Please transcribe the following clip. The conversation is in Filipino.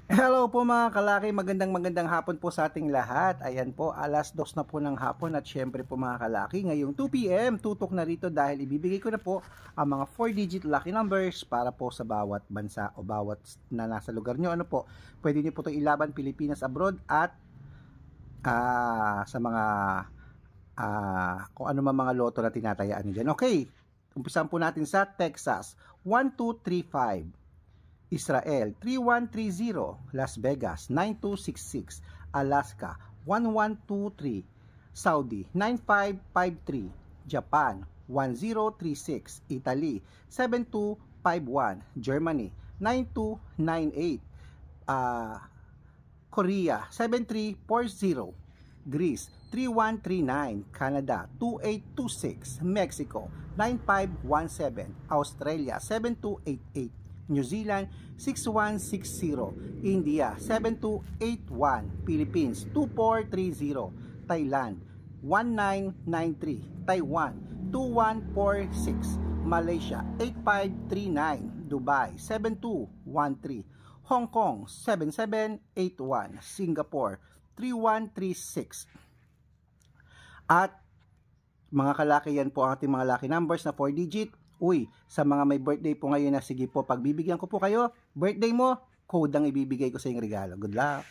Hello po mga kalaki, magandang hapon po sa ating lahat. Ayan po, alas 2 na po ng hapon at syempre po mga kalaki, ngayong 2 PM, tutok na rito dahil ibibigay ko na po ang mga 4-digit lucky numbers para po sa bawat bansa o bawat na nasa lugar nyo. Ano po, pwede nyo po ito ilaban Pilipinas abroad at sa mga kung ano man mga loto na tinatayaan nyo dyan. Okay, umpisan po natin sa Texas, 1235. Israel 3130, Las Vegas 9266, Alaska 1123, Saudi 9553, Japan 1036, Italy 7251, Germany 9298, Korea 7340, Greece 3139, Canada 2826, Mexico 9517, Australia 7288, New Zealand 6160, India 7281, Philippines 2430, Thailand 1993, Taiwan 2146, Malaysia 8539, Dubai 7213, Hong Kong 7781, Singapore 3136. At mga kalaki, yan po ang ating mga lucky numbers na 4 digit. Uy, sa mga may birthday po ngayon na sige po, pagbibigyan ko po kayo, birthday mo, code ang ibibigay ko sa inyong regalo. Good luck!